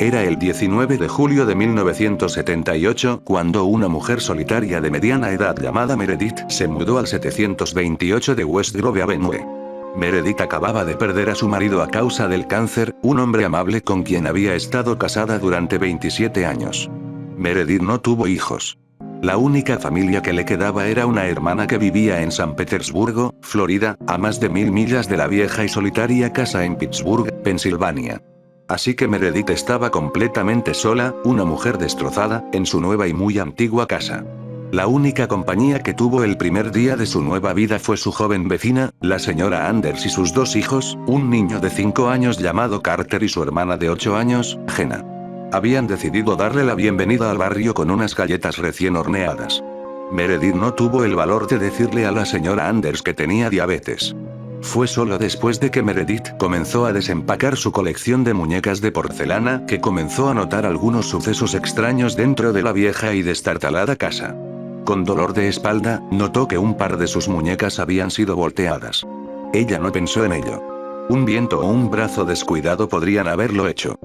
Era el 19 de julio de 1978 cuando una mujer solitaria de mediana edad llamada Meredith se mudó al 728 de West Grove Avenue. Meredith acababa de perder a su marido a causa del cáncer, un hombre amable con quien había estado casada durante 27 años. Meredith no tuvo hijos. La única familia que le quedaba era una hermana que vivía en San Petersburgo, Florida, a más de 1000 millas de la vieja y solitaria casa en Pittsburgh, Pensilvania. Así que Meredith estaba completamente sola, una mujer destrozada, en su nueva y muy antigua casa. La única compañía que tuvo el primer día de su nueva vida fue su joven vecina, la señora Anders y sus 2 hijos, un niño de 5 años llamado Carter y su hermana de 8 años, Jenna. Habían decidido darle la bienvenida al barrio con unas galletas recién horneadas. Meredith no tuvo el valor de decirle a la señora Anders que tenía diabetes. Fue solo después de que Meredith comenzó a desempacar su colección de muñecas de porcelana que comenzó a notar algunos sucesos extraños dentro de la vieja y destartalada casa. Con dolor de espalda, notó que un par de sus muñecas habían sido volteadas. Ella no pensó en ello. Un viento o un brazo descuidado podrían haberlo hecho.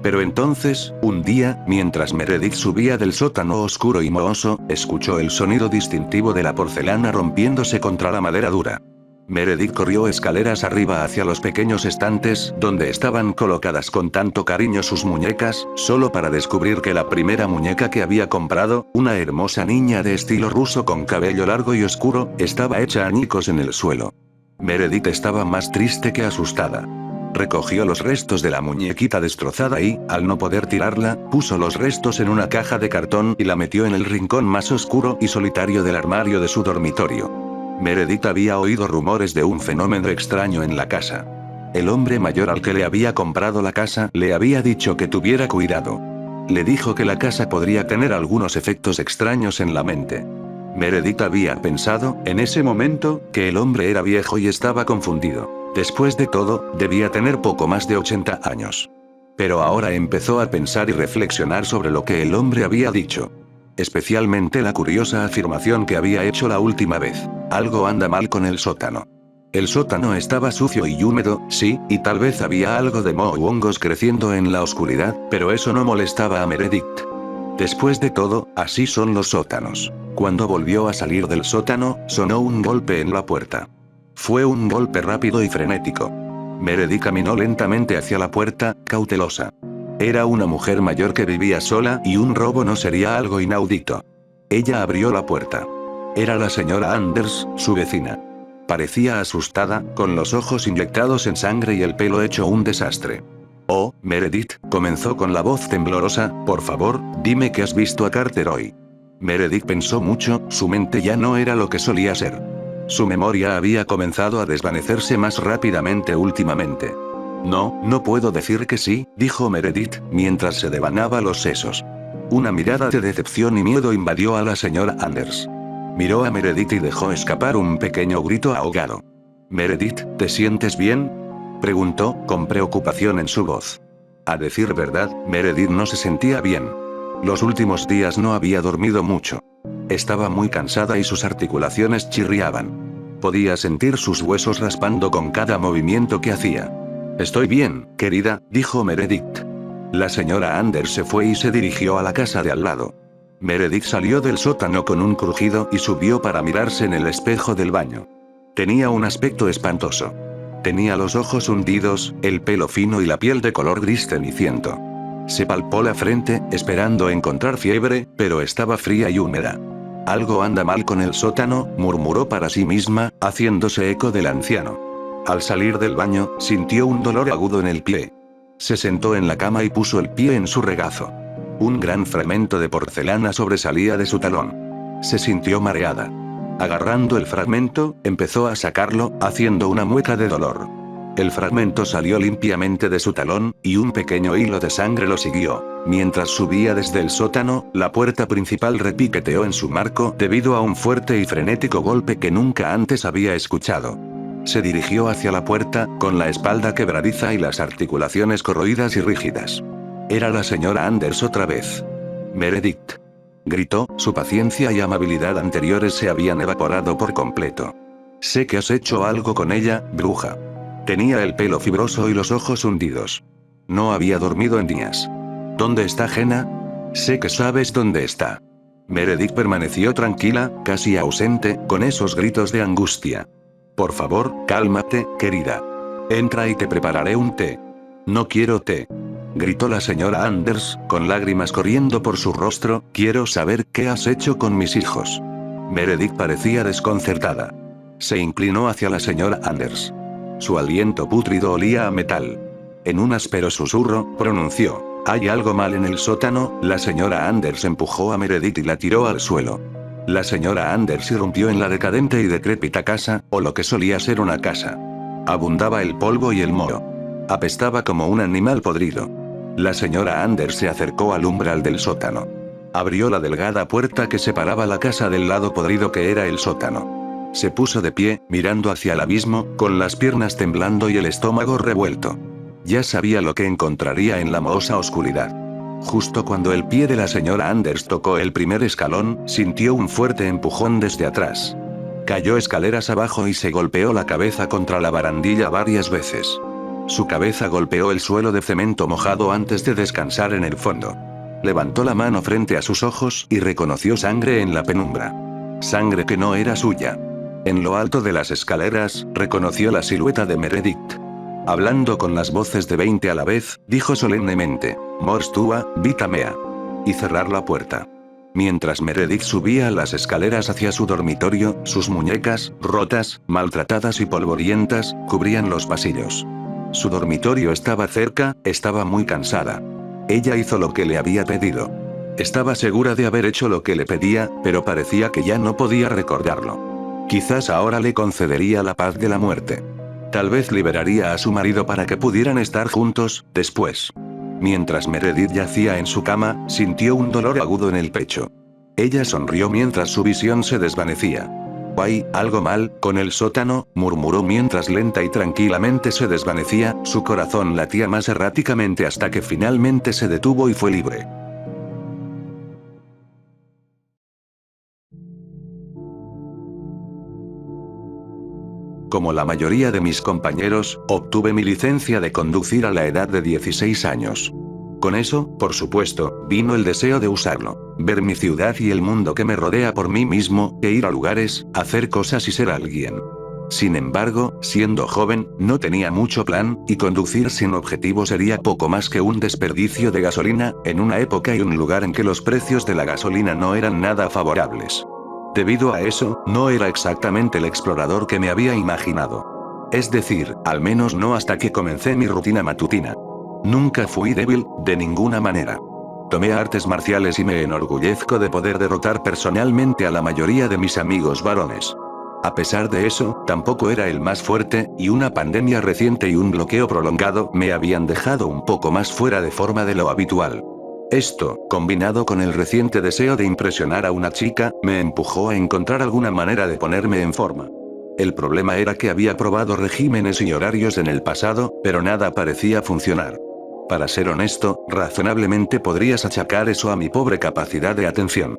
Pero entonces, un día, mientras Meredith subía del sótano oscuro y mohoso, escuchó el sonido distintivo de la porcelana rompiéndose contra la madera dura. Meredith corrió escaleras arriba hacia los pequeños estantes donde estaban colocadas con tanto cariño sus muñecas, solo para descubrir que la primera muñeca que había comprado, una hermosa niña de estilo ruso con cabello largo y oscuro, estaba hecha añicos en el suelo. Meredith estaba más triste que asustada. Recogió los restos de la muñequita destrozada y, al no poder tirarla, puso los restos en una caja de cartón y la metió en el rincón más oscuro y solitario del armario de su dormitorio. Meredith había oído rumores de un fenómeno extraño en la casa. El hombre mayor al que le había comprado la casa le había dicho que tuviera cuidado. Le dijo que la casa podría tener algunos efectos extraños en la mente. Meredith había pensado, en ese momento, que el hombre era viejo y estaba confundido. Después de todo, debía tener poco más de 80 años. Pero ahora empezó a pensar y reflexionar sobre lo que el hombre había dicho. Especialmente la curiosa afirmación que había hecho la última vez. Algo anda mal con el sótano. El sótano estaba sucio y húmedo, sí, y tal vez había algo de moho u hongos creciendo en la oscuridad, pero eso no molestaba a Meredith. Después de todo, así son los sótanos. Cuando volvió a salir del sótano, sonó un golpe en la puerta. Fue un golpe rápido y frenético. Meredith caminó lentamente hacia la puerta, cautelosa. Era una mujer mayor que vivía sola y un robo no sería algo inaudito. Ella abrió la puerta. Era la señora Anders, su vecina. Parecía asustada, con los ojos inyectados en sangre y el pelo hecho un desastre. Oh, Meredith, comenzó con la voz temblorosa, por favor, dime que has visto a Carter hoy. Meredith pensó mucho, su mente ya no era lo que solía ser. Su memoria había comenzado a desvanecerse más rápidamente últimamente. No puedo decir que sí, dijo Meredith, mientras se devanaba los sesos. Una mirada de decepción y miedo invadió a la señora Anders. Miró a Meredith y dejó escapar un pequeño grito ahogado. Meredith, ¿te sientes bien?, preguntó, con preocupación en su voz. A decir verdad, Meredith no se sentía bien. Los últimos días no había dormido mucho. Estaba muy cansada y sus articulaciones chirriaban. Podía sentir sus huesos raspando con cada movimiento que hacía. Estoy bien, querida, dijo Meredith. La señora Anders se fue y se dirigió a la casa de al lado. Meredith salió del sótano con un crujido y subió para mirarse en el espejo del baño. Tenía un aspecto espantoso. Tenía los ojos hundidos, el pelo fino y la piel de color gris ceniciento. Se palpó la frente, esperando encontrar fiebre, pero estaba fría y húmeda. Algo anda mal con el sótano, murmuró para sí misma, haciéndose eco del anciano. Al salir del baño, sintió un dolor agudo en el pie. Se sentó en la cama y puso el pie en su regazo. Un gran fragmento de porcelana sobresalía de su talón. Se sintió mareada. Agarrando el fragmento, empezó a sacarlo, haciendo una mueca de dolor. El fragmento salió limpiamente de su talón, y un pequeño hilo de sangre lo siguió. Mientras subía desde el sótano, la puerta principal repiqueteó en su marco debido a un fuerte y frenético golpe que nunca antes había escuchado. Se dirigió hacia la puerta, con la espalda quebradiza y las articulaciones corroídas y rígidas. Era la señora Anders otra vez. Meredith. Gritó, su paciencia y amabilidad anteriores se habían evaporado por completo. Sé que has hecho algo con ella, bruja. Tenía el pelo fibroso y los ojos hundidos. No había dormido en días. ¿Dónde está Jenna? Sé que sabes dónde está. Meredith permaneció tranquila, casi ausente, con esos gritos de angustia. Por favor, cálmate, querida. Entra y te prepararé un té. No quiero té. Gritó la señora Anders, con lágrimas corriendo por su rostro, quiero saber qué has hecho con mis hijos. Meredith parecía desconcertada. Se inclinó hacia la señora Anders. Su aliento pútrido olía a metal. En un áspero susurro, pronunció: «Hay algo mal en el sótano». La señora Anders empujó a Meredith y la tiró al suelo. La señora Anders irrumpió en la decadente y decrépita casa, o lo que solía ser una casa. Abundaba el polvo y el moho. Apestaba como un animal podrido. La señora Anders se acercó al umbral del sótano. Abrió la delgada puerta que separaba la casa del lado podrido que era el sótano. Se puso de pie, mirando hacia el abismo, con las piernas temblando y el estómago revuelto. Ya sabía lo que encontraría en la mohosa oscuridad. Justo cuando el pie de la señora Anders tocó el primer escalón, sintió un fuerte empujón desde atrás. Cayó escaleras abajo y se golpeó la cabeza contra la barandilla varias veces. Su cabeza golpeó el suelo de cemento mojado antes de descansar en el fondo. Levantó la mano frente a sus ojos y reconoció sangre en la penumbra. Sangre que no era suya. En lo alto de las escaleras, reconoció la silueta de Meredith. Hablando con las voces de 20 a la vez, dijo solemnemente: «Mors tua, vita mea». Y cerrar la puerta. Mientras Meredith subía las escaleras hacia su dormitorio, sus muñecas, rotas, maltratadas y polvorientas, cubrían los pasillos. Su dormitorio estaba cerca, estaba muy cansada. Ella hizo lo que le había pedido. Estaba segura de haber hecho lo que le pedía, pero parecía que ya no podía recordarlo. Quizás ahora le concedería la paz de la muerte. Tal vez liberaría a su marido para que pudieran estar juntos, después. Mientras Meredith yacía en su cama, sintió un dolor agudo en el pecho. Ella sonrió mientras su visión se desvanecía. «¿Hay algo mal con el sótano?», murmuró mientras lenta y tranquilamente se desvanecía, su corazón latía más erráticamente hasta que finalmente se detuvo y fue libre. Como la mayoría de mis compañeros, obtuve mi licencia de conducir a la edad de 16 años. Con eso, por supuesto, vino el deseo de usarlo, ver mi ciudad y el mundo que me rodea por mí mismo, e ir a lugares, hacer cosas y ser alguien. Sin embargo, siendo joven, no tenía mucho plan, y conducir sin objetivo sería poco más que un desperdicio de gasolina, en una época y un lugar en que los precios de la gasolina no eran nada favorables. Debido a eso, no era exactamente el explorador que me había imaginado. Es decir, al menos no hasta que comencé mi rutina matutina. Nunca fui débil, de ninguna manera. Tomé artes marciales y me enorgullezco de poder derrotar personalmente a la mayoría de mis amigos varones. A pesar de eso, tampoco era el más fuerte, y una pandemia reciente y un bloqueo prolongado me habían dejado un poco más fuera de forma de lo habitual. Esto, combinado con el reciente deseo de impresionar a una chica, me empujó a encontrar alguna manera de ponerme en forma. El problema era que había probado regímenes y horarios en el pasado, pero nada parecía funcionar. Para ser honesto, razonablemente podrías achacar eso a mi pobre capacidad de atención.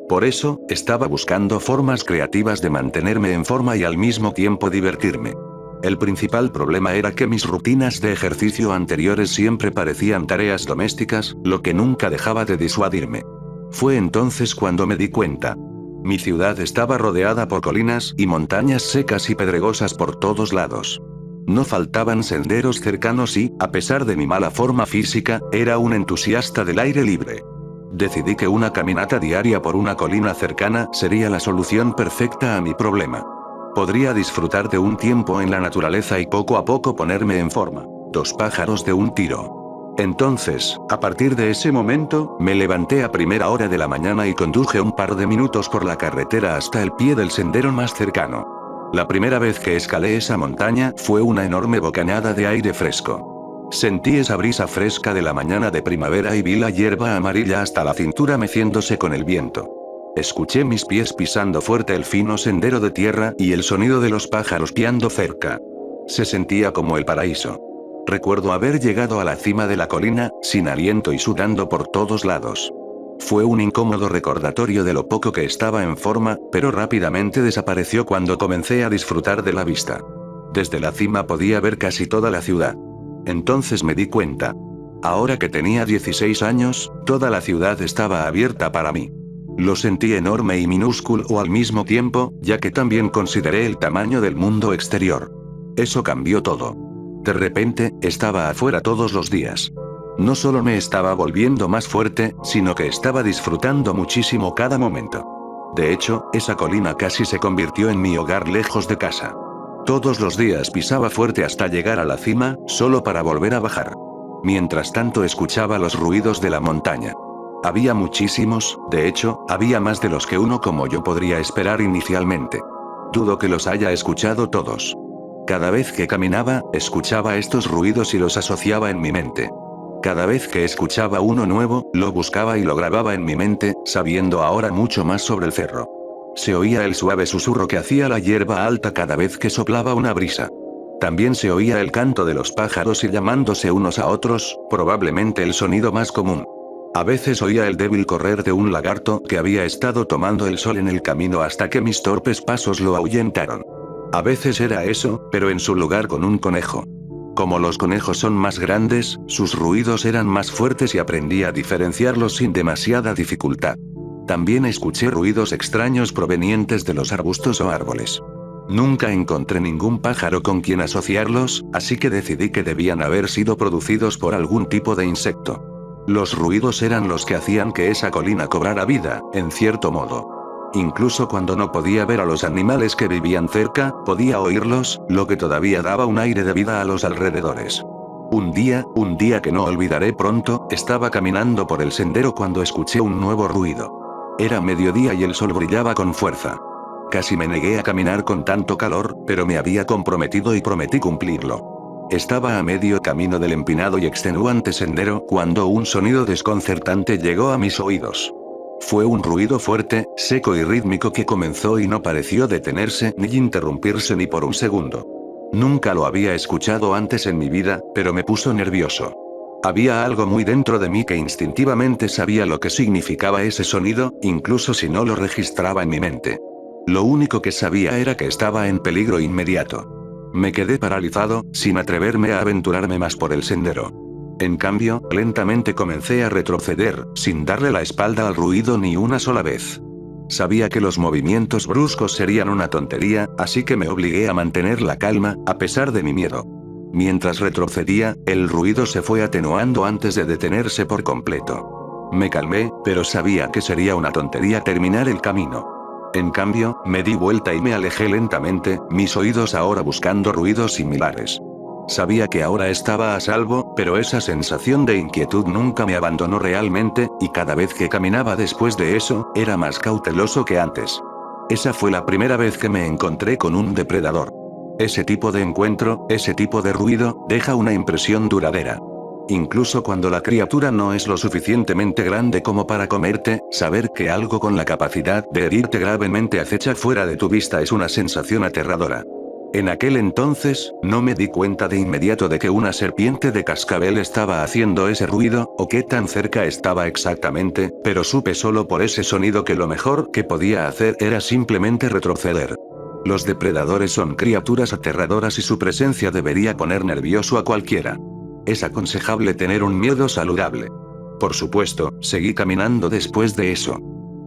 Por eso, estaba buscando formas creativas de mantenerme en forma y al mismo tiempo divertirme. El principal problema era que mis rutinas de ejercicio anteriores siempre parecían tareas domésticas, lo que nunca dejaba de disuadirme. Fue entonces cuando me di cuenta. Mi ciudad estaba rodeada por colinas y montañas secas y pedregosas por todos lados. No faltaban senderos cercanos y, a pesar de mi mala forma física, era un entusiasta del aire libre. Decidí que una caminata diaria por una colina cercana sería la solución perfecta a mi problema. Podría disfrutar de un tiempo en la naturaleza y poco a poco ponerme en forma. 2 pájaros de un tiro. Entonces, a partir de ese momento, me levanté a primera hora de la mañana y conduje un par de minutos por la carretera hasta el pie del sendero más cercano. La primera vez que escalé esa montaña, fue una enorme bocanada de aire fresco. Sentí esa brisa fresca de la mañana de primavera y vi la hierba amarilla hasta la cintura meciéndose con el viento. Escuché mis pies pisando fuerte el fino sendero de tierra y el sonido de los pájaros piando cerca. Se sentía como el paraíso. Recuerdo haber llegado a la cima de la colina, sin aliento y sudando por todos lados. Fue un incómodo recordatorio de lo poco que estaba en forma, pero rápidamente desapareció cuando comencé a disfrutar de la vista. Desde la cima podía ver casi toda la ciudad. Entonces me di cuenta. Ahora que tenía 16 años, toda la ciudad estaba abierta para mí. Lo sentí enorme y minúsculo al mismo tiempo, ya que también consideré el tamaño del mundo exterior. Eso cambió todo. De repente, estaba afuera todos los días. No solo me estaba volviendo más fuerte, sino que estaba disfrutando muchísimo cada momento. De hecho, esa colina casi se convirtió en mi hogar lejos de casa. Todos los días pisaba fuerte hasta llegar a la cima, solo para volver a bajar. Mientras tanto escuchaba los ruidos de la montaña. Había muchísimos, de hecho, había más de los que uno como yo podría esperar inicialmente. Dudo que los haya escuchado todos. Cada vez que caminaba, escuchaba estos ruidos y los asociaba en mi mente. Cada vez que escuchaba uno nuevo, lo buscaba y lo grababa en mi mente, sabiendo ahora mucho más sobre el cerro. Se oía el suave susurro que hacía la hierba alta cada vez que soplaba una brisa. También se oía el canto de los pájaros y llamándose unos a otros, probablemente el sonido más común. A veces oía el débil correr de un lagarto que había estado tomando el sol en el camino hasta que mis torpes pasos lo ahuyentaron. A veces era eso, pero en su lugar con un conejo. Como los conejos son más grandes, sus ruidos eran más fuertes y aprendí a diferenciarlos sin demasiada dificultad. También escuché ruidos extraños provenientes de los arbustos o árboles. Nunca encontré ningún pájaro con quien asociarlos, así que decidí que debían haber sido producidos por algún tipo de insecto. Los ruidos eran los que hacían que esa colina cobrara vida, en cierto modo. Incluso cuando no podía ver a los animales que vivían cerca, podía oírlos, lo que todavía daba un aire de vida a los alrededores. Un día que no olvidaré pronto, estaba caminando por el sendero cuando escuché un nuevo ruido. Era mediodía y el sol brillaba con fuerza. Casi me negué a caminar con tanto calor, pero me había comprometido y prometí cumplirlo. Estaba a medio camino del empinado y extenuante sendero cuando un sonido desconcertante llegó a mis oídos. Fue un ruido fuerte, seco y rítmico que comenzó y no pareció detenerse ni interrumpirse ni por un segundo. Nunca lo había escuchado antes en mi vida, pero me puso nervioso. Había algo muy dentro de mí que instintivamente sabía lo que significaba ese sonido, incluso si no lo registraba en mi mente. Lo único que sabía era que estaba en peligro inmediato. Me quedé paralizado, sin atreverme a aventurarme más por el sendero. En cambio, lentamente comencé a retroceder, sin darle la espalda al ruido ni una sola vez. Sabía que los movimientos bruscos serían una tontería, así que me obligué a mantener la calma, a pesar de mi miedo. Mientras retrocedía, el ruido se fue atenuando antes de detenerse por completo. Me calmé, pero sabía que sería una tontería terminar el camino. En cambio, me di vuelta y me alejé lentamente, mis oídos ahora buscando ruidos similares. Sabía que ahora estaba a salvo, pero esa sensación de inquietud nunca me abandonó realmente, y cada vez que caminaba después de eso, era más cauteloso que antes. Esa fue la primera vez que me encontré con un depredador. Ese tipo de encuentro, ese tipo de ruido, deja una impresión duradera. Incluso cuando la criatura no es lo suficientemente grande como para comerte, saber que algo con la capacidad de herirte gravemente acecha fuera de tu vista es una sensación aterradora. En aquel entonces, no me di cuenta de inmediato de que una serpiente de cascabel estaba haciendo ese ruido, o qué tan cerca estaba exactamente, pero supe solo por ese sonido que lo mejor que podía hacer era simplemente retroceder. Los depredadores son criaturas aterradoras y su presencia debería poner nervioso a cualquiera. Es aconsejable tener un miedo saludable. Por supuesto, seguí caminando después de eso.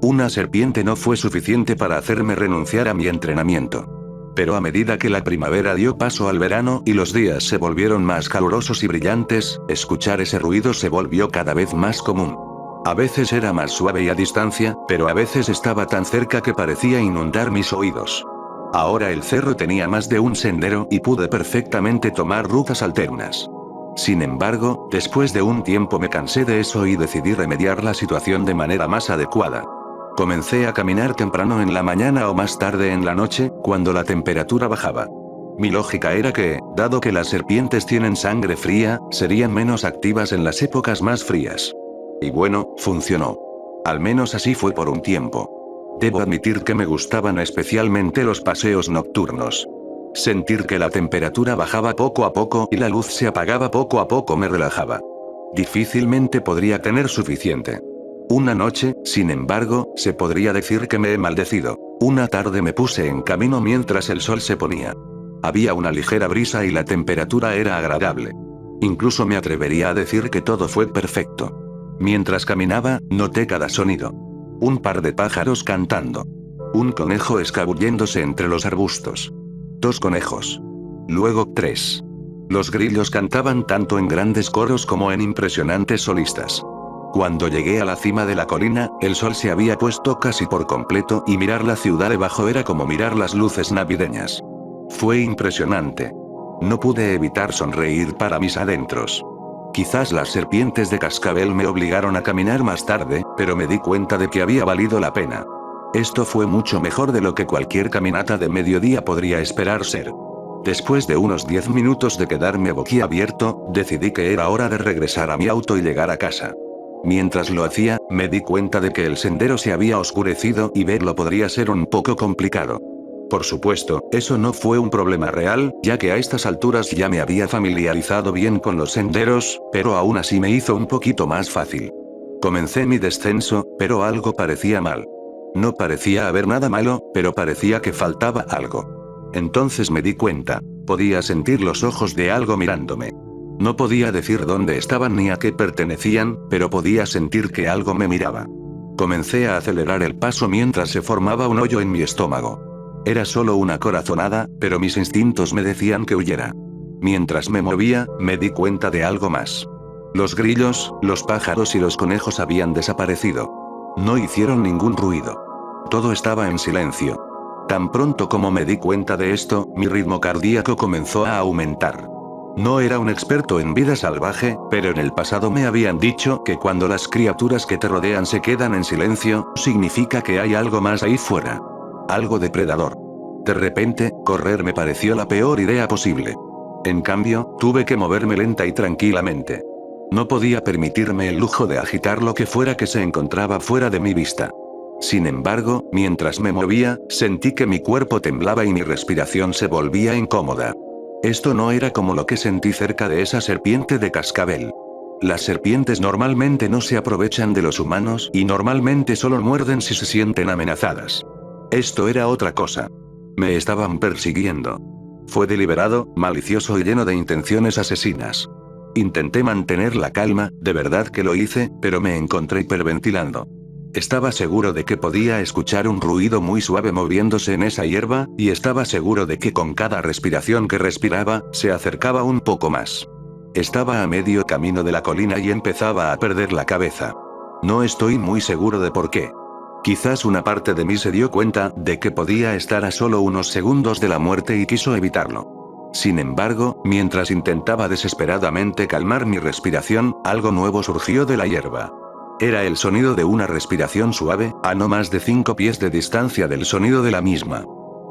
Una serpiente no fue suficiente para hacerme renunciar a mi entrenamiento. Pero a medida que la primavera dio paso al verano y los días se volvieron más calurosos y brillantes, escuchar ese ruido se volvió cada vez más común. A veces era más suave y a distancia, pero a veces estaba tan cerca que parecía inundar mis oídos. Ahora el cerro tenía más de un sendero y pude perfectamente tomar rutas alternas. Sin embargo, después de un tiempo me cansé de eso y decidí remediar la situación de manera más adecuada. Comencé a caminar temprano en la mañana o más tarde en la noche, cuando la temperatura bajaba. Mi lógica era que, dado que las serpientes tienen sangre fría, serían menos activas en las épocas más frías. Y bueno, funcionó. Al menos así fue por un tiempo. Debo admitir que me gustaban especialmente los paseos nocturnos. Sentir que la temperatura bajaba poco a poco y la luz se apagaba poco a poco me relajaba. Difícilmente podría tener suficiente. Una noche, sin embargo, se podría decir que me he maldecido. Una tarde me puse en camino mientras el sol se ponía. Había una ligera brisa y la temperatura era agradable. Incluso me atrevería a decir que todo fue perfecto. Mientras caminaba, noté cada sonido. Un par de pájaros cantando. Un conejo escabulléndose entre los arbustos. 2 conejos. Luego 3. Los grillos cantaban tanto en grandes coros como en impresionantes solistas. Cuando llegué a la cima de la colina, el sol se había puesto casi por completo y mirar la ciudad debajo era como mirar las luces navideñas. Fue impresionante. No pude evitar sonreír para mis adentros. Quizás las serpientes de cascabel me obligaron a caminar más tarde, pero me di cuenta de que había valido la pena. Esto fue mucho mejor de lo que cualquier caminata de mediodía podría esperar ser. Después de unos 10 minutos de quedarme boquiabierto, decidí que era hora de regresar a mi auto y llegar a casa. Mientras lo hacía, me di cuenta de que el sendero se había oscurecido y verlo podría ser un poco complicado. Por supuesto, eso no fue un problema real, ya que a estas alturas ya me había familiarizado bien con los senderos, pero aún así me hizo un poquito más fácil. Comencé mi descenso, pero algo parecía mal. No parecía haber nada malo, pero parecía que faltaba algo. Entonces me di cuenta. Podía sentir los ojos de algo mirándome. No podía decir dónde estaban ni a qué pertenecían, pero podía sentir que algo me miraba. Comencé a acelerar el paso mientras se formaba un hoyo en mi estómago. Era solo una corazonada, pero mis instintos me decían que huyera. Mientras me movía, me di cuenta de algo más. Los grillos, los pájaros y los conejos habían desaparecido. No hicieron ningún ruido. Todo estaba en silencio. Tan pronto como me di cuenta de esto, mi ritmo cardíaco comenzó a aumentar. No era un experto en vida salvaje, pero en el pasado me habían dicho que cuando las criaturas que te rodean se quedan en silencio, significa que hay algo más ahí fuera. Algo depredador. De repente, correr me pareció la peor idea posible. En cambio, tuve que moverme lenta y tranquilamente. No podía permitirme el lujo de agitar lo que fuera que se encontraba fuera de mi vista. Sin embargo, mientras me movía, sentí que mi cuerpo temblaba y mi respiración se volvía incómoda. Esto no era como lo que sentí cerca de esa serpiente de cascabel. Las serpientes normalmente no se aprovechan de los humanos y normalmente solo muerden si se sienten amenazadas. Esto era otra cosa. Me estaban persiguiendo. Fue deliberado, malicioso y lleno de intenciones asesinas. Intenté mantener la calma, de verdad que lo hice, pero me encontré hiperventilando. Estaba seguro de que podía escuchar un ruido muy suave moviéndose en esa hierba, y estaba seguro de que con cada respiración que respiraba, se acercaba un poco más. Estaba a medio camino de la colina y empezaba a perder la cabeza. No estoy muy seguro de por qué. Quizás una parte de mí se dio cuenta de que podía estar a solo unos segundos de la muerte y quiso evitarlo. Sin embargo, mientras intentaba desesperadamente calmar mi respiración, algo nuevo surgió de la hierba. Era el sonido de una respiración suave, a no más de 5 pies de distancia del sonido de la misma.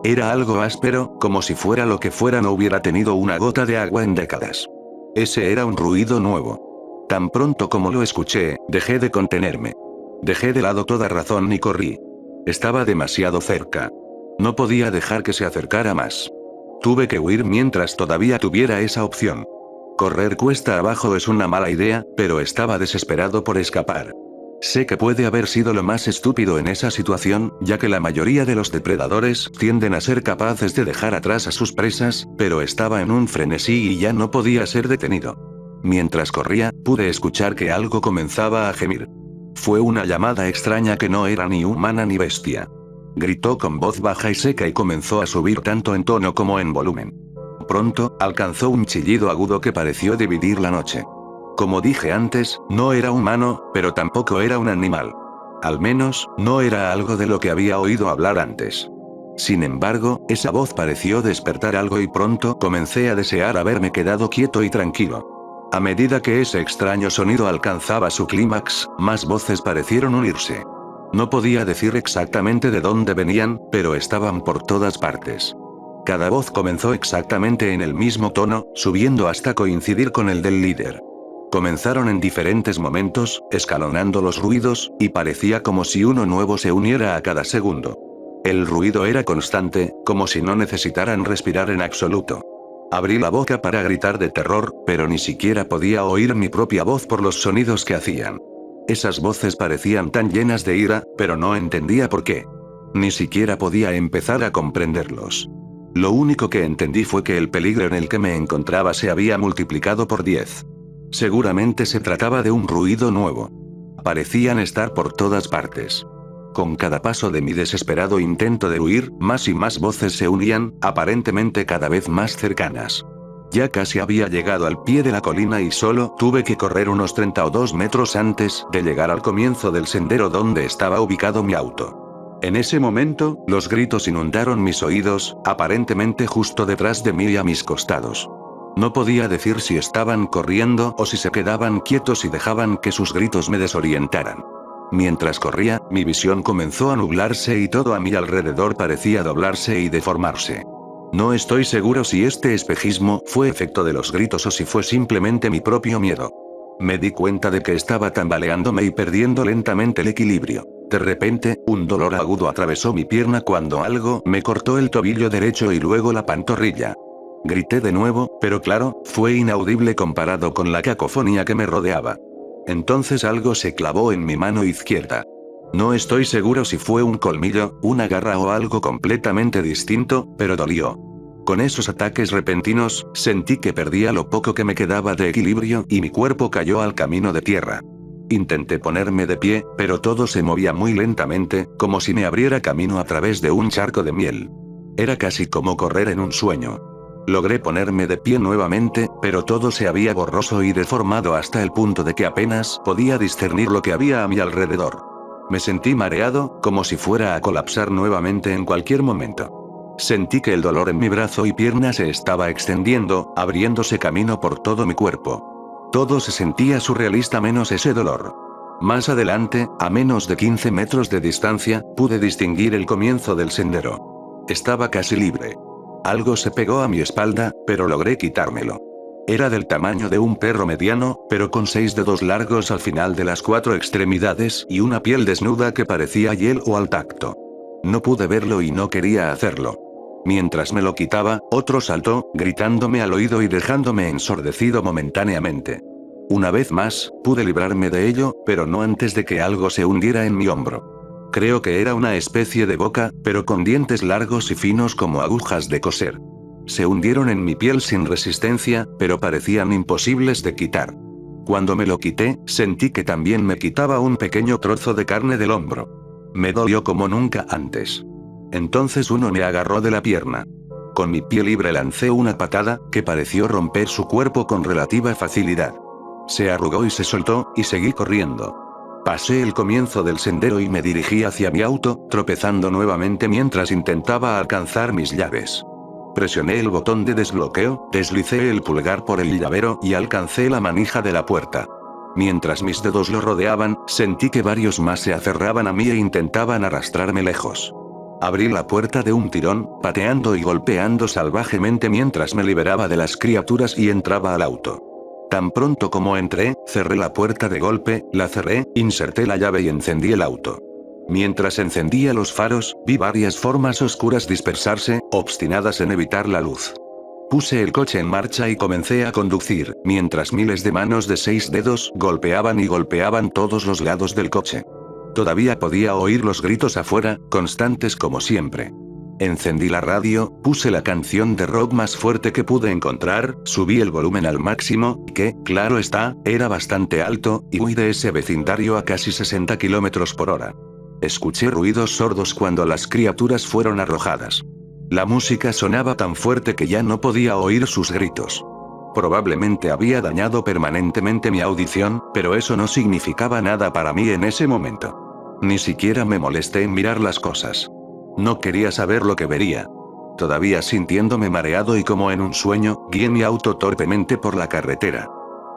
Era algo áspero, como si fuera lo que fuera no hubiera tenido una gota de agua en décadas. Ese era un ruido nuevo. Tan pronto como lo escuché, dejé de contenerme. Dejé de lado toda razón y corrí. Estaba demasiado cerca. No podía dejar que se acercara más. Tuve que huir mientras todavía tuviera esa opción. Correr cuesta abajo es una mala idea, pero estaba desesperado por escapar. Sé que puede haber sido lo más estúpido en esa situación, ya que la mayoría de los depredadores tienden a ser capaces de dejar atrás a sus presas, pero estaba en un frenesí y ya no podía ser detenido. Mientras corría, pude escuchar que algo comenzaba a gemir. Fue una llamada extraña que no era ni humana ni bestia. Gritó con voz baja y seca y comenzó a subir tanto en tono como en volumen. Pronto, alcanzó un chillido agudo que pareció dividir la noche. Como dije antes, no era humano, pero tampoco era un animal. Al menos, no era algo de lo que había oído hablar antes. Sin embargo, esa voz pareció despertar algo y pronto comencé a desear haberme quedado quieto y tranquilo. A medida que ese extraño sonido alcanzaba su clímax, más voces parecieron unirse. No podía decir exactamente de dónde venían, pero estaban por todas partes. Cada voz comenzó exactamente en el mismo tono, subiendo hasta coincidir con el del líder. Comenzaron en diferentes momentos, escalonando los ruidos, y parecía como si uno nuevo se uniera a cada segundo. El ruido era constante, como si no necesitaran respirar en absoluto. Abrí la boca para gritar de terror, pero ni siquiera podía oír mi propia voz por los sonidos que hacían. Esas voces parecían tan llenas de ira, pero no entendía por qué. Ni siquiera podía empezar a comprenderlos. Lo único que entendí fue que el peligro en el que me encontraba se había multiplicado por 10. Seguramente se trataba de un ruido nuevo. Parecían estar por todas partes. Con cada paso de mi desesperado intento de huir, más y más voces se unían, aparentemente cada vez más cercanas. Ya casi había llegado al pie de la colina y solo tuve que correr unos 30 o 2 metros antes de llegar al comienzo del sendero donde estaba ubicado mi auto. En ese momento, los gritos inundaron mis oídos, aparentemente justo detrás de mí y a mis costados. No podía decir si estaban corriendo o si se quedaban quietos y dejaban que sus gritos me desorientaran. Mientras corría, mi visión comenzó a nublarse y todo a mi alrededor parecía doblarse y deformarse. No estoy seguro si este espejismo fue efecto de los gritos o si fue simplemente mi propio miedo. Me di cuenta de que estaba tambaleándome y perdiendo lentamente el equilibrio. De repente, un dolor agudo atravesó mi pierna cuando algo me cortó el tobillo derecho y luego la pantorrilla. Grité de nuevo, pero claro, fue inaudible comparado con la cacofonía que me rodeaba. Entonces algo se clavó en mi mano izquierda. No estoy seguro si fue un colmillo, una garra o algo completamente distinto, pero dolió. Con esos ataques repentinos, sentí que perdía lo poco que me quedaba de equilibrio y mi cuerpo cayó al camino de tierra. Intenté ponerme de pie, pero todo se movía muy lentamente, como si me abriera camino a través de un charco de miel. Era casi como correr en un sueño. Logré ponerme de pie nuevamente, pero todo se había borroso y deformado hasta el punto de que apenas podía discernir lo que había a mi alrededor. Me sentí mareado, como si fuera a colapsar nuevamente en cualquier momento. Sentí que el dolor en mi brazo y pierna se estaba extendiendo, abriéndose camino por todo mi cuerpo. Todo se sentía surrealista menos ese dolor. Más adelante, a menos de 15 metros de distancia, pude distinguir el comienzo del sendero. Estaba casi libre. Algo se pegó a mi espalda, pero logré quitármelo. Era del tamaño de un perro mediano, pero con 6 dedos largos al final de las 4 extremidades y una piel desnuda que parecía hielo al tacto. No pude verlo y no quería hacerlo. Mientras me lo quitaba, otro saltó, gritándome al oído y dejándome ensordecido momentáneamente. Una vez más, pude librarme de ello, pero no antes de que algo se hundiera en mi hombro. Creo que era una especie de boca, pero con dientes largos y finos como agujas de coser. Se hundieron en mi piel sin resistencia, pero parecían imposibles de quitar. Cuando me lo quité, sentí que también me quitaba un pequeño trozo de carne del hombro. Me dolió como nunca antes. Entonces uno me agarró de la pierna. Con mi pie libre lancé una patada, que pareció romper su cuerpo con relativa facilidad. Se arrugó y se soltó, y seguí corriendo. Pasé el comienzo del sendero y me dirigí hacia mi auto, tropezando nuevamente mientras intentaba alcanzar mis llaves. Presioné el botón de desbloqueo, deslicé el pulgar por el llavero y alcancé la manija de la puerta. Mientras mis dedos lo rodeaban, sentí que varios más se aferraban a mí e intentaban arrastrarme lejos. Abrí la puerta de un tirón, pateando y golpeando salvajemente mientras me liberaba de las criaturas y entraba al auto. Tan pronto como entré, cerré la puerta de golpe, la cerré, inserté la llave y encendí el auto. Mientras encendía los faros, vi varias formas oscuras dispersarse, obstinadas en evitar la luz. Puse el coche en marcha y comencé a conducir, mientras miles de manos de 6 dedos golpeaban y golpeaban todos los lados del coche. Todavía podía oír los gritos afuera, constantes como siempre. Encendí la radio, puse la canción de rock más fuerte que pude encontrar, subí el volumen al máximo, que, claro está, era bastante alto, y huí de ese vecindario a casi 60 km por hora. Escuché ruidos sordos cuando las criaturas fueron arrojadas. La música sonaba tan fuerte que ya no podía oír sus gritos. Probablemente había dañado permanentemente mi audición, pero eso no significaba nada para mí en ese momento. Ni siquiera me molesté en mirar las cosas. No quería saber lo que vería. Todavía sintiéndome mareado y como en un sueño, guié mi auto torpemente por la carretera.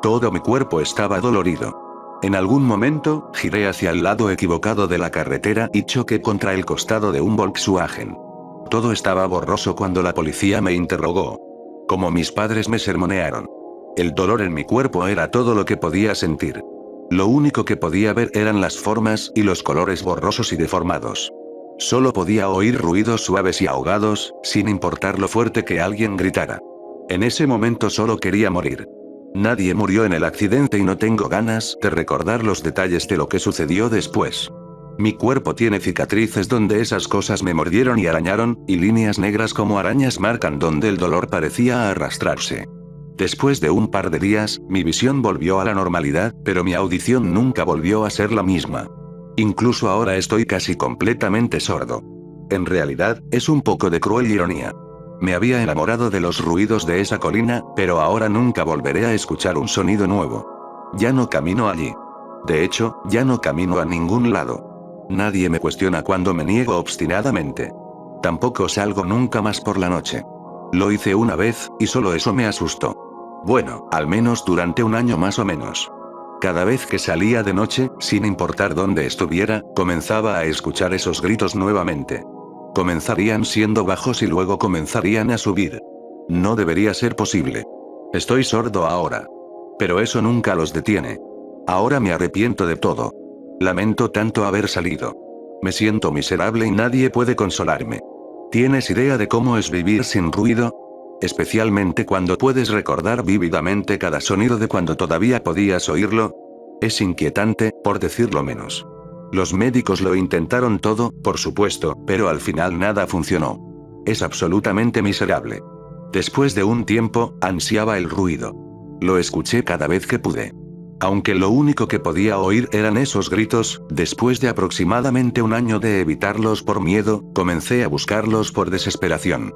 Todo mi cuerpo estaba dolorido. En algún momento, giré hacia el lado equivocado de la carretera y choqué contra el costado de un Volkswagen. Todo estaba borroso cuando la policía me interrogó. Como mis padres me sermonearon. El dolor en mi cuerpo era todo lo que podía sentir. Lo único que podía ver eran las formas y los colores borrosos y deformados. Solo podía oír ruidos suaves y ahogados, sin importar lo fuerte que alguien gritara. En ese momento solo quería morir. Nadie murió en el accidente y no tengo ganas de recordar los detalles de lo que sucedió después. Mi cuerpo tiene cicatrices donde esas cosas me mordieron y arañaron, y líneas negras como arañas marcan donde el dolor parecía arrastrarse. Después de un par de días, mi visión volvió a la normalidad, pero mi audición nunca volvió a ser la misma. Incluso ahora estoy casi completamente sordo. En realidad, es un poco de cruel ironía. Me había enamorado de los ruidos de esa colina, pero ahora nunca volveré a escuchar un sonido nuevo. Ya no camino allí. De hecho, ya no camino a ningún lado. Nadie me cuestiona cuando me niego obstinadamente. Tampoco salgo nunca más por la noche. Lo hice una vez, y solo eso me asustó. Bueno, al menos durante un año más o menos. Cada vez que salía de noche, sin importar dónde estuviera, comenzaba a escuchar esos gritos nuevamente. Comenzarían siendo bajos y luego comenzarían a subir. No debería ser posible. Estoy sordo ahora. Pero eso nunca los detiene. Ahora me arrepiento de todo. Lamento tanto haber salido. Me siento miserable y nadie puede consolarme. ¿Tienes idea de cómo es vivir sin ruido? Especialmente cuando puedes recordar vívidamente cada sonido de cuando todavía podías oírlo. Es inquietante, por decirlo menos. Los médicos lo intentaron todo, por supuesto, pero al final nada funcionó. Es absolutamente miserable. Después de un tiempo, ansiaba el ruido. Lo escuché cada vez que pude. Aunque lo único que podía oír eran esos gritos, después de aproximadamente un año de evitarlos por miedo, comencé a buscarlos por desesperación.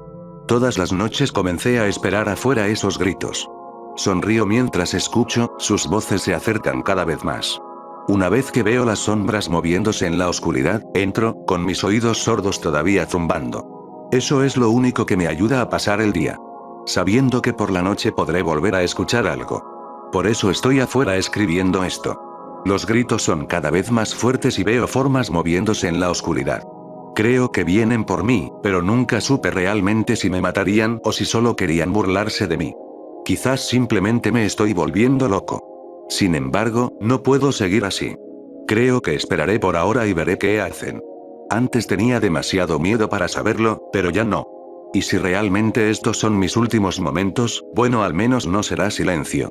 Todas las noches comencé a esperar afuera esos gritos. Sonrío mientras escucho, sus voces se acercan cada vez más. Una vez que veo las sombras moviéndose en la oscuridad, entro, con mis oídos sordos todavía zumbando. Eso es lo único que me ayuda a pasar el día. Sabiendo que por la noche podré volver a escuchar algo. Por eso estoy afuera escribiendo esto. Los gritos son cada vez más fuertes y veo formas moviéndose en la oscuridad. Creo que vienen por mí, pero nunca supe realmente si me matarían o si solo querían burlarse de mí. Quizás simplemente me estoy volviendo loco. Sin embargo, no puedo seguir así. Creo que esperaré por ahora y veré qué hacen. Antes tenía demasiado miedo para saberlo, pero ya no. Y si realmente estos son mis últimos momentos, bueno, al menos no será silencio.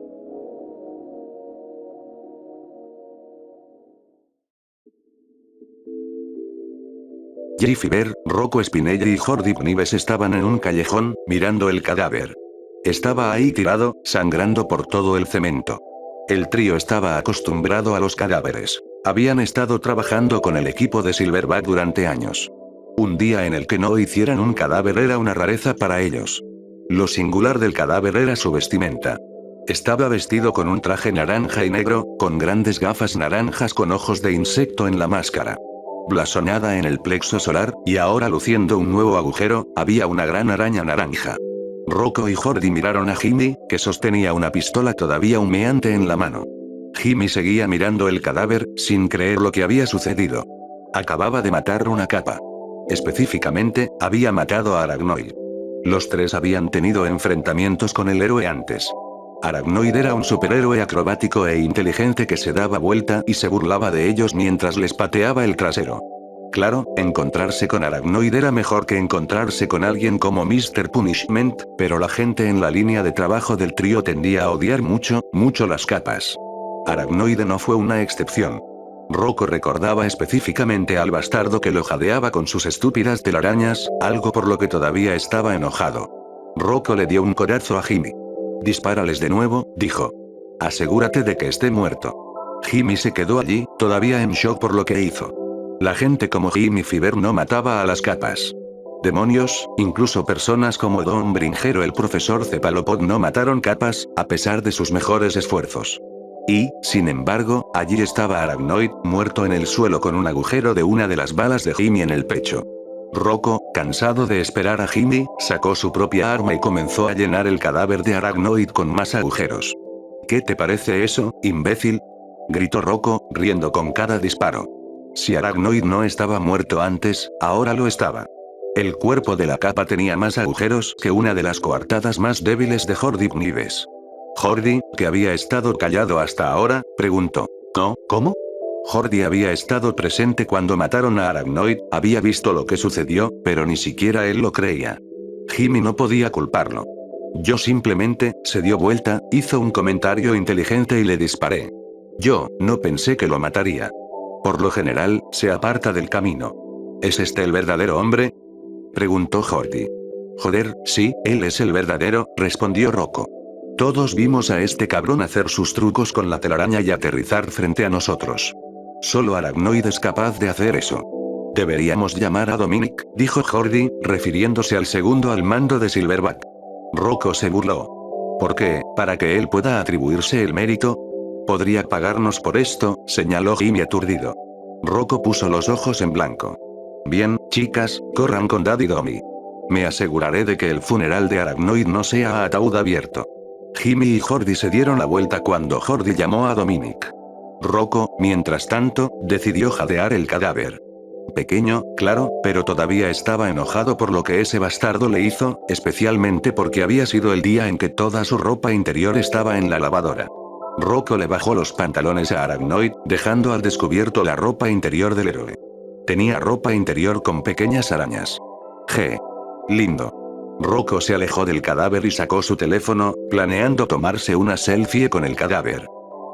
Jennifer, Rocco Spinelli y Jordi Knives estaban en un callejón, mirando el cadáver. Estaba ahí tirado, sangrando por todo el cemento. El trío estaba acostumbrado a los cadáveres. Habían estado trabajando con el equipo de Silverback durante años. Un día en el que no hicieran un cadáver era una rareza para ellos. Lo singular del cadáver era su vestimenta. Estaba vestido con un traje naranja y negro, con grandes gafas naranjas con ojos de insecto en la máscara. Blasonada en el plexo solar, y ahora luciendo un nuevo agujero, había una gran araña naranja. Rocco y Jordi miraron a Jimmy, que sostenía una pistola todavía humeante en la mano. Jimmy seguía mirando el cadáver, sin creer lo que había sucedido. Acababa de matar una capa. Específicamente, había matado a Arachnoid. Los tres habían tenido enfrentamientos con el héroe antes. Arachnoid era un superhéroe acrobático e inteligente que se daba vuelta y se burlaba de ellos mientras les pateaba el trasero. Claro, encontrarse con Arachnoid era mejor que encontrarse con alguien como Mr. Punishment, pero la gente en la línea de trabajo del trío tendía a odiar mucho, mucho las capas. Arachnoid no fue una excepción. Rocco recordaba específicamente al bastardo que lo jadeaba con sus estúpidas telarañas, algo por lo que todavía estaba enojado. Rocco le dio un codazo a Jimmy. «Dispárales de nuevo», dijo. «Asegúrate de que esté muerto». Jimmy se quedó allí, todavía en shock por lo que hizo. La gente como Jimmy Fiver no mataba a las capas. Demonios, incluso personas como Don Bringero el profesor Cephalopod no mataron capas, a pesar de sus mejores esfuerzos. Y, sin embargo, allí estaba Arachnoid, muerto en el suelo con un agujero de una de las balas de Jimmy en el pecho. Rocco, cansado de esperar a Jimmy, sacó su propia arma y comenzó a llenar el cadáver de Arachnoid con más agujeros. «¿Qué te parece eso, imbécil?», gritó Rocco, riendo con cada disparo. Si Arachnoid no estaba muerto antes, ahora lo estaba. El cuerpo de la capa tenía más agujeros que una de las coartadas más débiles de Jordi Knives. Jordi, que había estado callado hasta ahora, preguntó. «¿No? ¿Cómo?» Jordi había estado presente cuando mataron a Arachnoid, había visto lo que sucedió, pero ni siquiera él lo creía. Jimmy no podía culparlo. Yo simplemente, se dio vuelta, hizo un comentario inteligente y le disparé. Yo, no pensé que lo mataría. Por lo general, se aparta del camino. ¿Es este el verdadero hombre?, preguntó Jordi. Joder, sí, él es el verdadero, respondió Rocco. Todos vimos a este cabrón hacer sus trucos con la telaraña y aterrizar frente a nosotros. Solo Arachnoid es capaz de hacer eso. Deberíamos llamar a Dominic, dijo Jordi, refiriéndose al segundo al mando de Silverback. Rocco se burló. ¿Por qué? ¿Para que él pueda atribuirse el mérito? Podría pagarnos por esto, señaló Jimmy aturdido. Rocco puso los ojos en blanco. Bien, chicas, corran con Daddy Domi. Me aseguraré de que el funeral de Arachnoid no sea a ataúd abierto. Jimmy y Jordi se dieron la vuelta cuando Jordi llamó a Dominic. Rocco, mientras tanto, decidió jadear el cadáver. Pequeño, claro, pero todavía estaba enojado por lo que ese bastardo le hizo, especialmente porque había sido el día en que toda su ropa interior estaba en la lavadora. Rocco le bajó los pantalones a Arachnoid, dejando al descubierto la ropa interior del héroe. Tenía ropa interior con pequeñas arañas. Lindo. Rocco se alejó del cadáver y sacó su teléfono, planeando tomarse una selfie con el cadáver.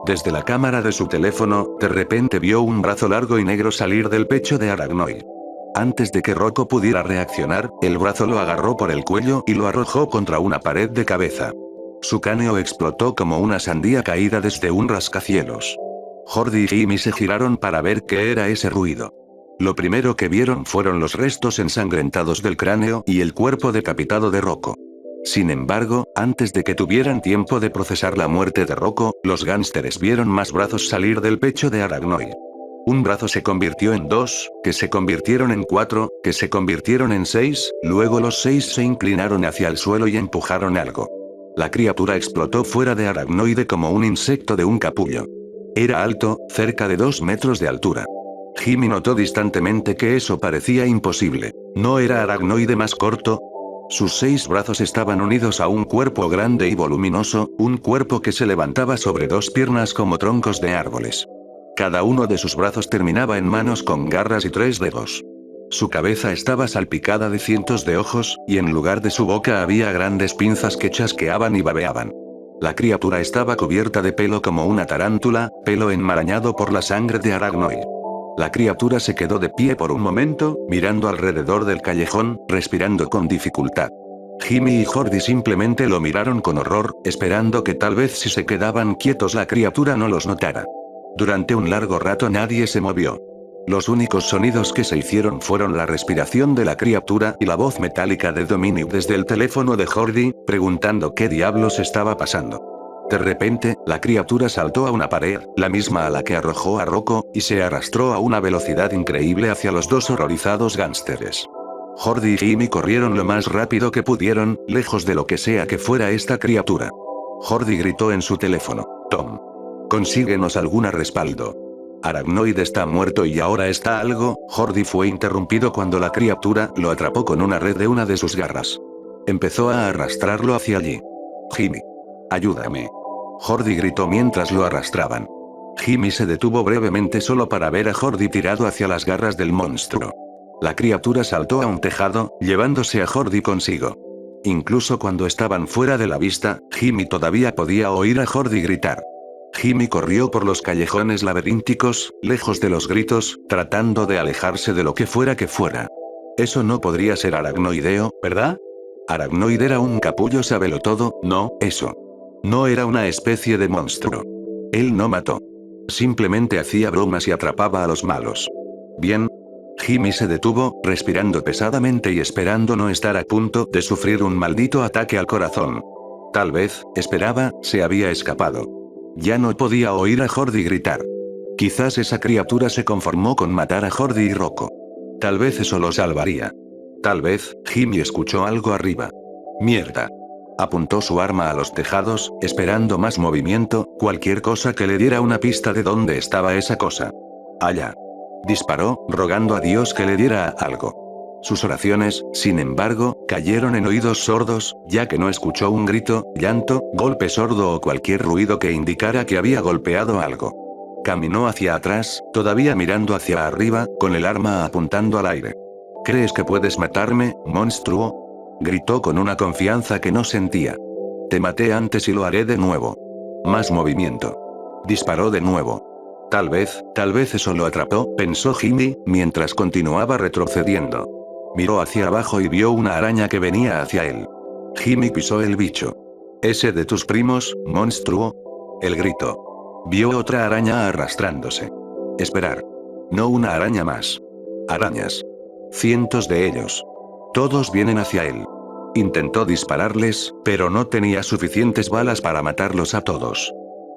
Desde la cámara de su teléfono, de repente vio un brazo largo y negro salir del pecho de Arachnoid. Antes de que Rocco pudiera reaccionar, el brazo lo agarró por el cuello y lo arrojó contra una pared de cabeza. Su cráneo explotó como una sandía caída desde un rascacielos. Jordi y Jimmy se giraron para ver qué era ese ruido. Lo primero que vieron fueron los restos ensangrentados del cráneo y el cuerpo decapitado de Rocco. Sin embargo, antes de que tuvieran tiempo de procesar la muerte de Rocco, los gánsteres vieron más brazos salir del pecho de Arachnoid. Un brazo se convirtió en 2, que se convirtieron en 4, que se convirtieron en 6, luego los 6 se inclinaron hacia el suelo y empujaron algo. La criatura explotó fuera de Arachnoid como un insecto de un capullo. Era alto, cerca de 2 metros de altura. Jimmy notó distantemente que eso parecía imposible. ¿No era Arachnoid más corto? Sus 6 brazos estaban unidos a un cuerpo grande y voluminoso, un cuerpo que se levantaba sobre 2 piernas como troncos de árboles. Cada uno de sus brazos terminaba en manos con garras y 3 dedos. Su cabeza estaba salpicada de cientos de ojos, y en lugar de su boca había grandes pinzas que chasqueaban y babeaban. La criatura estaba cubierta de pelo como una tarántula, pelo enmarañado por la sangre de Arachnoid. La criatura se quedó de pie por un momento, mirando alrededor del callejón, respirando con dificultad. Jimmy y Jordi simplemente lo miraron con horror, esperando que tal vez si se quedaban quietos la criatura no los notara. Durante un largo rato nadie se movió. Los únicos sonidos que se hicieron fueron la respiración de la criatura y la voz metálica de Dominic desde el teléfono de Jordi, preguntando qué diablos estaba pasando. De repente, la criatura saltó a una pared, la misma a la que arrojó a Rocco, y se arrastró a una velocidad increíble hacia los 2 horrorizados gánsteres. Jordi y Jimmy corrieron lo más rápido que pudieron, lejos de lo que sea que fuera esta criatura. Jordi gritó en su teléfono: «Tom. Consíguenos alguna respaldo. Arachnoid está muerto y ahora está algo». Jordi fue interrumpido cuando la criatura lo atrapó con una red de una de sus garras. Empezó a arrastrarlo hacia allí. «Jimmy. Ayúdame». Jordi gritó mientras lo arrastraban. Jimmy se detuvo brevemente solo para ver a Jordi tirado hacia las garras del monstruo. La criatura saltó a un tejado, llevándose a Jordi consigo. Incluso cuando estaban fuera de la vista, Jimmy todavía podía oír a Jordi gritar. Jimmy corrió por los callejones laberínticos, lejos de los gritos, tratando de alejarse de lo que fuera que fuera. Eso no podría ser aracnoideo, ¿verdad? Arachnoid era un capullo sabelotodo, no, eso. No era una especie de monstruo. Él no mató. Simplemente hacía bromas y atrapaba a los malos. Bien. Jimmy se detuvo, respirando pesadamente y esperando no estar a punto de sufrir un maldito ataque al corazón. Tal vez, esperaba, se había escapado. Ya no podía oír a Jordi gritar. Quizás esa criatura se conformó con matar a Jordi y Rocco. Tal vez eso lo salvaría. Tal vez, Jimmy escuchó algo arriba. Mierda. Apuntó su arma a los tejados, esperando más movimiento, cualquier cosa que le diera una pista de dónde estaba esa cosa. Allá. Disparó, rogando a Dios que le diera algo. Sus oraciones, sin embargo, cayeron en oídos sordos, ya que no escuchó un grito, llanto, golpe sordo o cualquier ruido que indicara que había golpeado algo. Caminó hacia atrás, todavía mirando hacia arriba, con el arma apuntando al aire. ¿Crees que puedes matarme, monstruo?, gritó con una confianza que no sentía. Te maté antes y lo haré de nuevo. Más movimiento. Disparó de nuevo. Tal vez eso lo atrapó, pensó Jimmy, mientras continuaba retrocediendo. Miró hacia abajo y vio una araña que venía hacia él. Jimmy pisó el bicho. ¿Ese de tus primos, monstruo? Él gritó. Vio otra araña arrastrándose. Esperar. No una araña más. Arañas. Cientos de ellos. Todos vienen hacia él. Intentó dispararles, pero no tenía suficientes balas para matarlos a todos.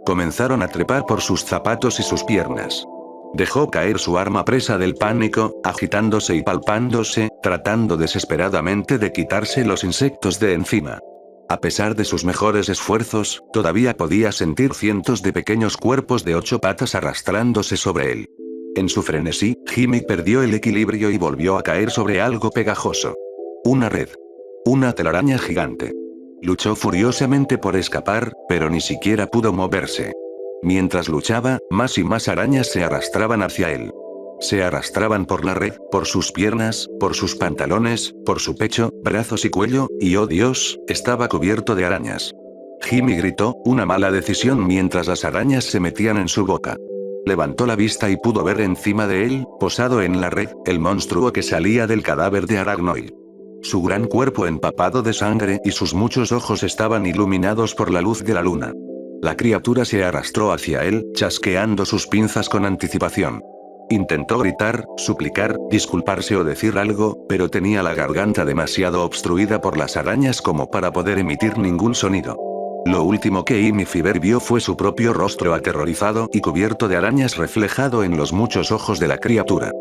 Comenzaron a trepar por sus zapatos y sus piernas. Dejó caer su arma presa del pánico, agitándose y palpándose, tratando desesperadamente de quitarse los insectos de encima. A pesar de sus mejores esfuerzos, todavía podía sentir cientos de pequeños cuerpos de 8 patas arrastrándose sobre él. En su frenesí, Jimmy perdió el equilibrio y volvió a caer sobre algo pegajoso. Una red. Una telaraña gigante. Luchó furiosamente por escapar, pero ni siquiera pudo moverse. Mientras luchaba, más y más arañas se arrastraban hacia él. Se arrastraban por la red, por sus piernas, por sus pantalones, por su pecho, brazos y cuello, y oh Dios, estaba cubierto de arañas. Jimmy gritó, una mala decisión mientras las arañas se metían en su boca. Levantó la vista y pudo ver encima de él, posado en la red, el monstruo que salía del cadáver de Aragnoid. Su gran cuerpo empapado de sangre y sus muchos ojos estaban iluminados por la luz de la luna. La criatura se arrastró hacia él, chasqueando sus pinzas con anticipación. Intentó gritar, suplicar, disculparse o decir algo, pero tenía la garganta demasiado obstruida por las arañas como para poder emitir ningún sonido. Lo último que Amy Fiber vio fue su propio rostro aterrorizado y cubierto de arañas reflejado en los muchos ojos de la criatura.